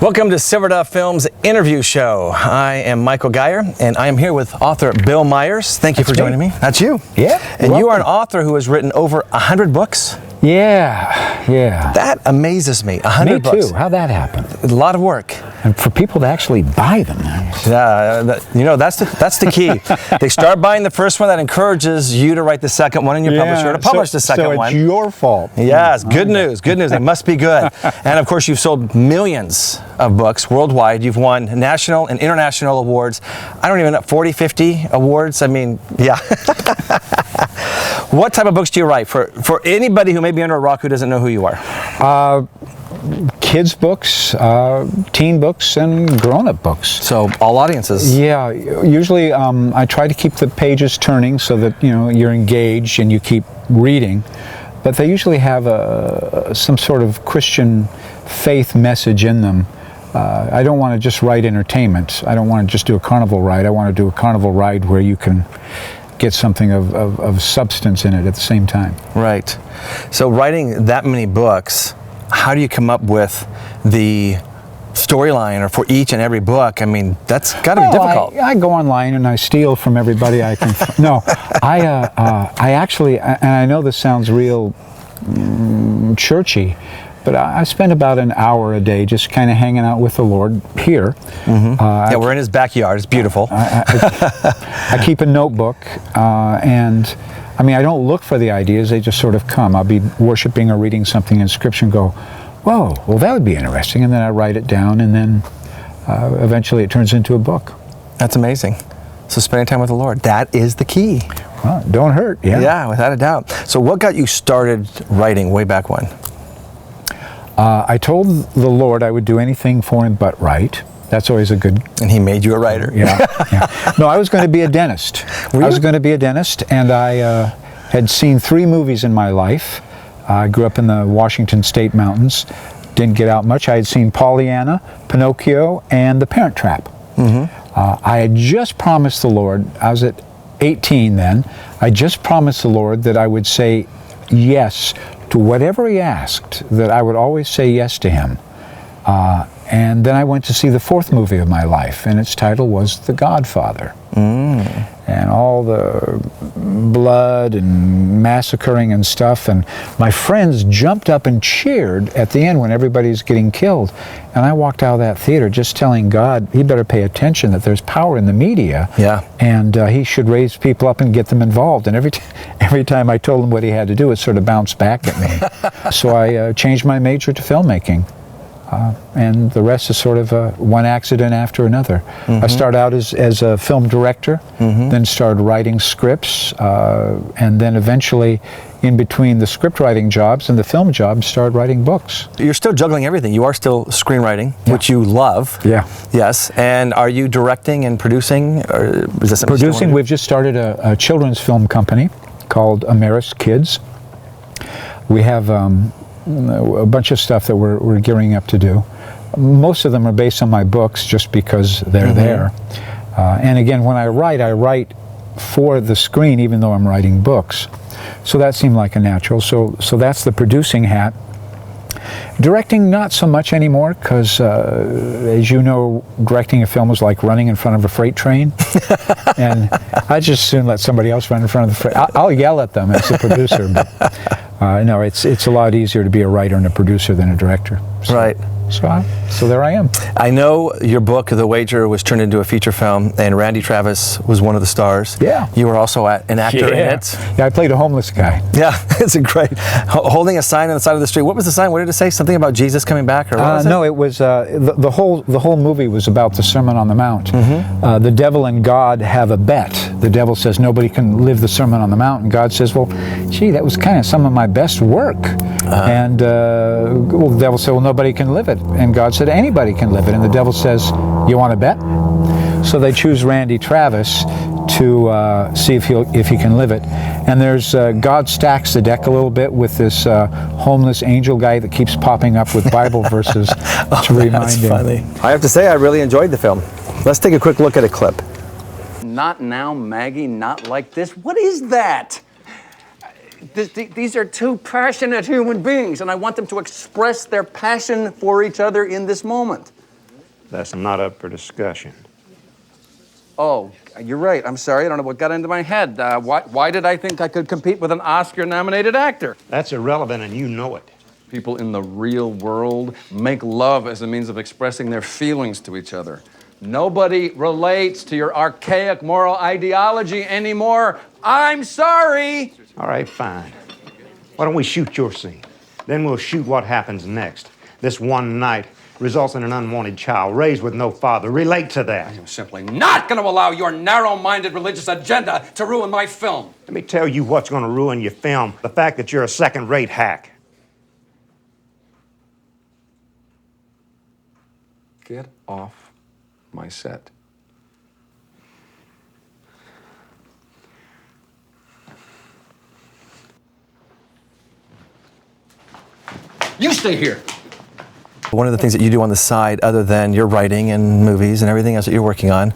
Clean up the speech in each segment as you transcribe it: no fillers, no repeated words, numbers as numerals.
Welcome to Silver Dove Films Interview Show. I am Michael Geyer, and I am here with author Bill Myers. Thank you for joining me. That's you. Yeah. And you are an author who has written over 100 books. Yeah. That amazes me. 100 books. Me too. How'd that happen? A lot of work. And for people to actually buy them. Yeah, that's the key. They start buying the first one. That encourages you to write the second one and your publisher to publish the second one. So it's your fault. Yes, good news. Good news. They must be good. And of course, you've sold millions of books worldwide. You've won national and international awards. I don't even know, 40, 50 awards. I mean, yeah. What type of books do you write for anybody who may be under a rock who doesn't know who you are? Kids books, teen books, and grown-up books. So all audiences. Yeah, usually I try to keep the pages turning so that you're engaged and you keep reading, but they usually have some sort of Christian faith message in them. I don't want to just write entertainment. I don't want to just do a carnival ride. I want to do a carnival ride where you can get something of substance in it at the same time. Right. So writing that many books, how do you come up with the storyline or for each and every book? I mean, that's got to be difficult. I go online and I steal from everybody I can. No, I actually, and I know this sounds real churchy, but I spend about an hour a day just kind of hanging out with the Lord here. Mm-hmm. Yeah, we're in his backyard. It's beautiful. I keep a notebook, and I mean, I don't look for the ideas, they just sort of come. I'll be worshiping or reading something in Scripture and go, whoa, well that would be interesting, and then I write it down, and then eventually it turns into a book. That's amazing. So spending time with the Lord, that is the key. Well, don't hurt, yeah. Yeah, without a doubt. So what got you started writing way back when? I told the Lord I would do anything for him but write. That's always a good... And he made you a writer. Yeah. No, I was going to be a dentist. I was going to be a dentist, and I had seen 3 movies in my life. I grew up in the Washington State Mountains. Didn't get out much. I had seen Pollyanna, Pinocchio, and The Parent Trap. Mm-hmm. I had just promised the Lord, I was at 18 then, I just promised the Lord that I would say yes to whatever he asked, that I would always say yes to him. And then I went to see the 4th movie of my life, and its title was The Godfather. And all the blood and massacring and stuff, and my friends jumped up and cheered at the end when everybody's getting killed. And I walked out of that theater just telling God, he better pay attention, that there's power in the media. Yeah. And he should raise people up and get them involved. And every time I told him what he had to do, it sort of bounced back at me. So I changed my major to filmmaking. And the rest is sort of one accident after another. Mm-hmm. I started out as a film director, then started writing scripts, and then eventually, in between the script writing jobs and the film jobs, started writing books. You're still juggling everything. You are still screenwriting, which you love. Yeah. Yes. And are you directing and producing? Or is this producing? We've just started a children's film company called Ameris Kids. We have a bunch of stuff that we're gearing up to do. Most of them are based on my books just because they're there. And again, when I write for the screen even though I'm writing books. So that seemed like a natural. So that's the producing hat. Directing, not so much anymore, because as you know, directing a film is like running in front of a freight train. And I just soon let somebody else run in front of the freight. I'll yell at them as a producer, but no, it's a lot easier to be a writer and a producer than a director. So, right. So there I am. I know your book, The Wager, was turned into a feature film, and Randy Travis was one of the stars. Yeah. You were also an actor in it. Yeah, I played a homeless guy. Yeah, it's a great, holding a sign on the side of the street. What was the sign? What did it say? Something about Jesus coming back? Or what was it? No, it was, the whole movie was about the Sermon on the Mount. The devil and God have a bet. The devil says nobody can live the Sermon on the Mount, and God says, well, gee, that was kind of some of my best work. And the devil said, well, nobody can live it. And God said, anybody can live it. And the devil says, you want to bet? So they choose Randy Travis to see if he can live it. And there's God stacks the deck a little bit with this homeless angel guy that keeps popping up with Bible verses to remind him. Funny. I have to say, I really enjoyed the film. Let's take a quick look at a clip. Not now, Maggie, not like this. What is that? These are two passionate human beings, and I want them to express their passion for each other in this moment. That's not up for discussion. Oh, you're right. I'm sorry. I don't know what got into my head. Why did I think I could compete with an Oscar-nominated actor? That's irrelevant, and you know it. People in the real world make love as a means of expressing their feelings to each other. Nobody relates to your archaic moral ideology anymore. I'm sorry. All right, fine. Why don't we shoot your scene? Then we'll shoot what happens next. This one night results in an unwanted child raised with no father. Relate to that. I'm simply not going to allow your narrow-minded religious agenda to ruin my film. Let me tell you what's going to ruin your film. The fact that you're a second-rate hack. Get off my set. You stay here. One of the things that you do on the side, other than your writing and movies and everything else that you're working on,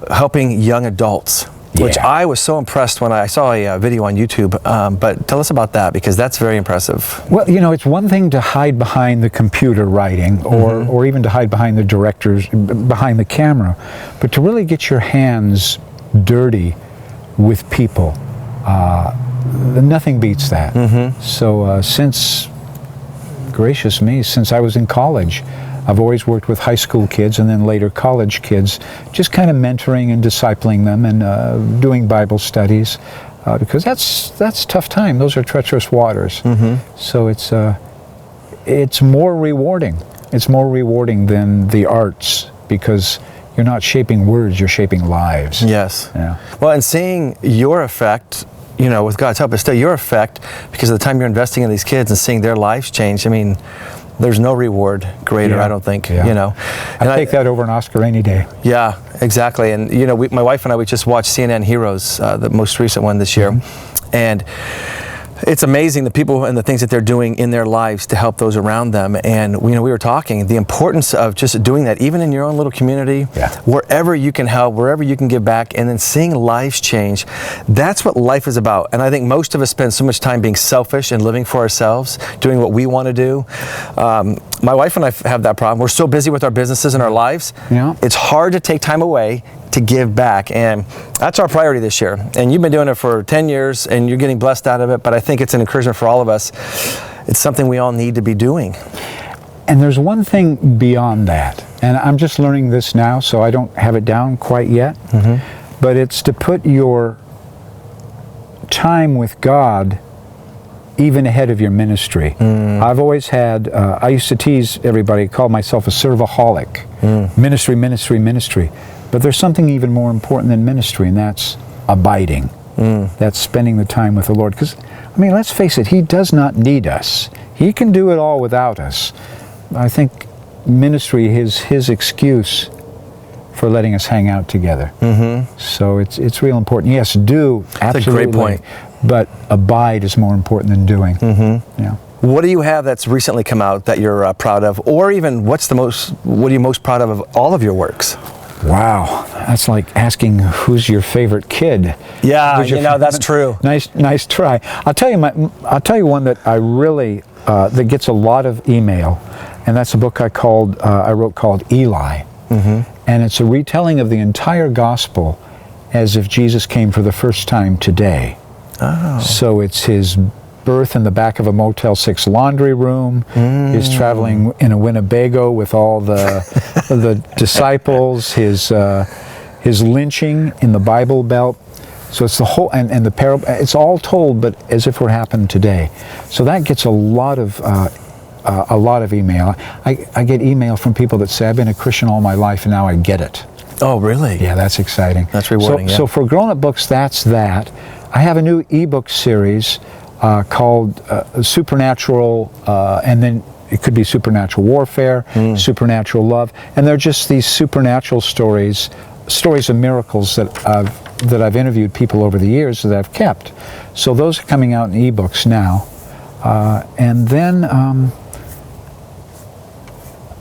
helping young adults, which Yeah. I was so impressed when I saw a video on YouTube. But tell us about that, because that's very impressive. Well, it's one thing to hide behind the computer writing or even to hide behind the directors, behind the camera, but to really get your hands dirty with people, nothing beats that. So gracious me, since I was in college, I've always worked with high school kids and then later college kids, just kind of mentoring and discipling them and doing Bible studies, because that's tough time. Those are treacherous waters. So it's more rewarding. It's more rewarding than the arts, because you're not shaping words, you're shaping lives. Yes. Yeah. Well, and seeing your effect, with God's help, but still your effect, because of the time you're investing in these kids and seeing their lives change. I mean, there's no reward greater, I don't think, Yeah. And I take that over an Oscar any day. Yeah, exactly. And, my wife and I, we just watched CNN Heroes, the most recent one this year. And it's amazing the people and the things that they're doing in their lives to help those around them. And we were talking the importance of just doing that, even in your own little community, wherever you can help, wherever you can give back, and then seeing lives change. That's what life is about. And I think most of us spend so much time being selfish and living for ourselves, doing what we want to do. My wife and I have that problem. We're so busy with our businesses and our lives. Yeah. It's hard to take time away to give back, and that's our priority this year. And you've been doing it for 10 years and you're getting blessed out of it, but I think it's an encouragement for all of us. It's something we all need to be doing. And there's one thing beyond that, and I'm just learning this now, so I don't have it down quite yet, but it's to put your time with God even ahead of your ministry. I've always had, I used to tease everybody, call myself a servaholic. Ministry, ministry, ministry. But there's something even more important than ministry, and that's abiding. That's spending the time with the Lord. Because, let's face it, He does not need us. He can do it all without us. I think ministry is His excuse for letting us hang out together. So it's real important. Yes, do, absolutely. That's a great point. But abide is more important than doing. Yeah. What do you have that's recently come out that you're proud of? Or even what are you most proud of all of your works? Wow, that's like asking who's your favorite kid. Yeah, that's true. Nice try. I'll tell you one that I really that gets a lot of email, and that's a book I wrote called Eli, and it's a retelling of the entire gospel as if Jesus came for the first time today. Oh. So it's His birth in the back of a Motel 6 laundry room, his traveling in a Winnebago with all the disciples, his lynching in the Bible Belt. So it's the whole, and the parable, it's all told, but as if it happened today. So that gets a lot of email. I get email from people that say, I've been a Christian all my life and now I get it. Oh, really? Yeah, that's exciting. That's rewarding, So for grown-up books, that's that. I have a new ebook series called Supernatural, and then it could be Supernatural Warfare, Supernatural Love, and they're just these supernatural stories of miracles that I've interviewed people over the years that I've kept. So those are coming out in ebooks now, and then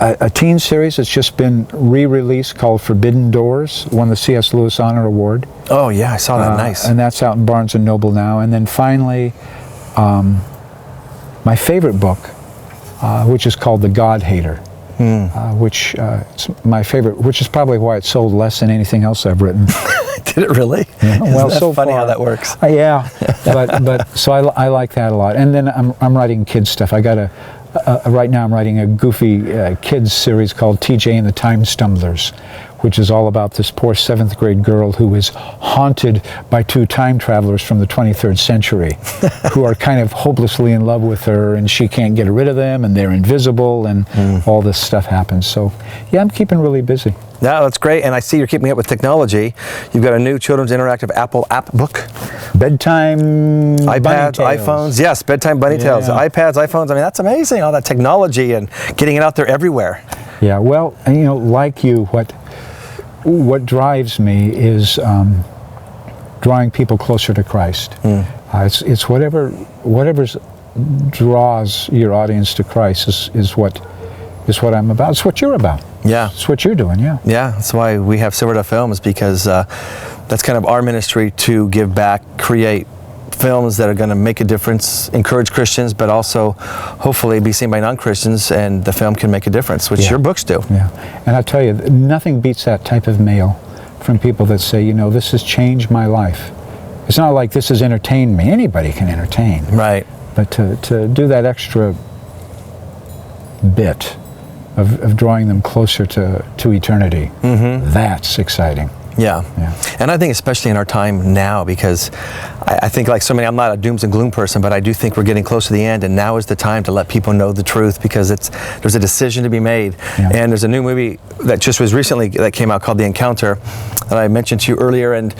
a teen series that's just been re-released called Forbidden Doors, won the C.S. Lewis Honor Award. Oh yeah, I saw that. Nice. And that's out in Barnes & Noble now. And then finally, my favorite book, which is called The God Hater. which is my favorite, which is probably why it sold less than anything else I've written. Did it really? Yeah, well, Isn't that so funny far, how that works. Yeah, but so I like that a lot. And then I'm writing kids stuff. I got right now I'm writing a goofy kids series called TJ and the Time Stumblers, which is all about this poor 7th grade girl who is haunted by 2 time travelers from the 23rd century who are kind of hopelessly in love with her, and she can't get rid of them, and they're invisible, and all this stuff happens. So yeah, I'm keeping really busy. Yeah, that's great. And I see you're keeping up with technology. You've got a new children's interactive Apple app book. Bedtime iPads, bunny tales. iPhones. Yes, bedtime bunny tales. Yeah. iPads, iPhones. I mean, that's amazing, all that technology and getting it out there everywhere. Yeah, well, and, you know, like you, what drives me is drawing people closer to Christ. It's whatever draws your audience to Christ is what I'm about. It's what you're about. Yeah. It's what you're doing. Yeah. Yeah, that's why we have Silverdale Films, because that's kind of our ministry, to give back, create films that are going to make a difference, encourage Christians, but also hopefully be seen by non-Christians, and the film can make a difference, which Yeah. your books do. Yeah. And I tell you, nothing beats that type of mail from people that say, you know, this has changed my life. It's not like this has entertained me. Anybody can entertain. Right. But to do that extra bit of drawing them closer to eternity, that's exciting. Yeah. Yeah. And I think especially in our time now, because I think, like so many, I'm not a dooms and gloom person, but I do think we're getting close to the end, and now is the time to let people know the truth, because there's a decision to be made. Yeah. And there's a new movie that just was recently that came out called The Encounter, that I mentioned to you earlier, and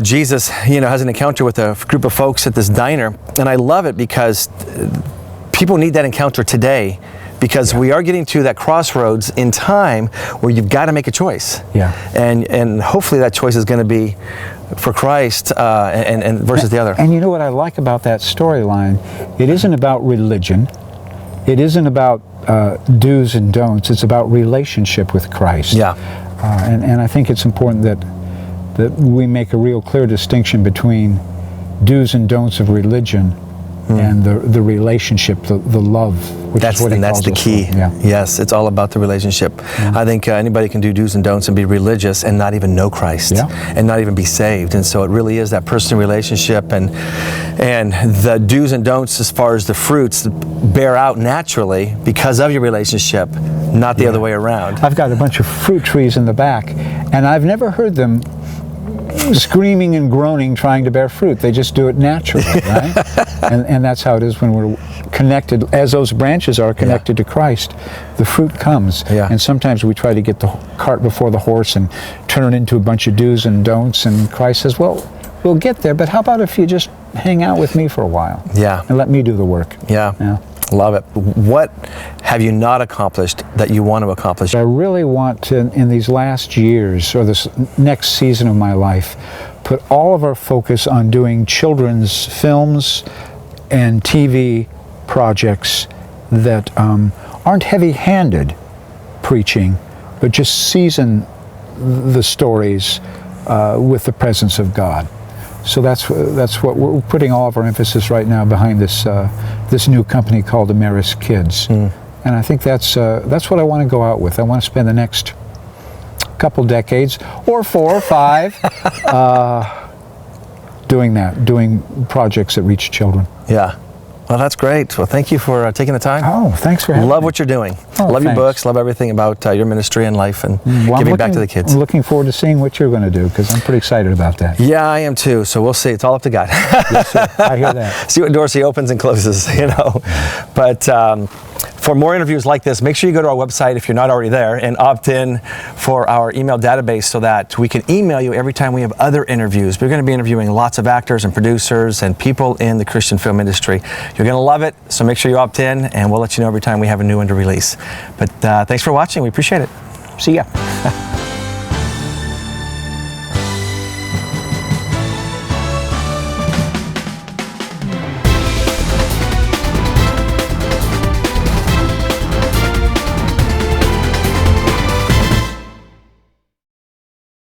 Jesus, has an encounter with a group of folks at this diner, and I love it because people need that encounter today. Because we are getting to that crossroads in time where you've got to make a choice. Yeah. And hopefully that choice is going to be for Christ and versus the other. And you know what I like about that storyline? It isn't about religion. It isn't about do's and don'ts. It's about relationship with Christ. Yeah. And I think it's important that we make a real clear distinction between do's and don'ts of religion and the relationship, the love, which is what he that's calls the us key. for. Yeah. Yes, it's all about the relationship. I think anybody can do do's and don'ts and be religious and not even know Christ, Yeah. and not even be saved. And so it really is that personal relationship, and the do's and don'ts as far as the fruits bear out naturally because of your relationship, not the other way around. I've got a bunch of fruit trees in the back, and I've never heard them screaming and groaning trying to bear fruit. They just do it naturally, right? And that's how it is when we're connected, as those branches are connected to Christ, the fruit comes. Yeah. And sometimes we try to get the cart before the horse and turn it into a bunch of do's and don'ts, and Christ says, well, we'll get there, but how about if you just hang out with me for a while? Yeah. And let me do the work. Yeah. Yeah. Love it. What have you not accomplished that you want to accomplish? I really want to, in these last years, or this next season of my life, put all of our focus on doing children's films and TV projects that aren't heavy-handed preaching, but just season the stories with the presence of God. So that's what we're putting all of our emphasis right now behind this new company called Ameris Kids, and I think that's what I want to go out with. I want to spend the next couple decades, or 4 or 5, doing projects that reach children. Yeah. Well, that's great. Well, thank you for taking the time. Oh, thanks for having me. Love what you're doing. Oh, love your thanks. books. Love everything about your ministry and life, and Well, giving back to the kids. I'm looking forward to seeing what you're going to do, because I'm pretty excited about that. Yeah, I am too. So we'll see. It's all up to God. Yes, sir. I hear that. See what doors he opens and closes, But for more interviews like this, make sure you go to our website if you're not already there and opt in for our email database so that we can email you every time we have other interviews. We're going to be interviewing lots of actors and producers and people in the Christian film industry. You're going to love it, so make sure you opt in, and we'll let you know every time we have a new one to release. But thanks for watching. We appreciate it. See ya.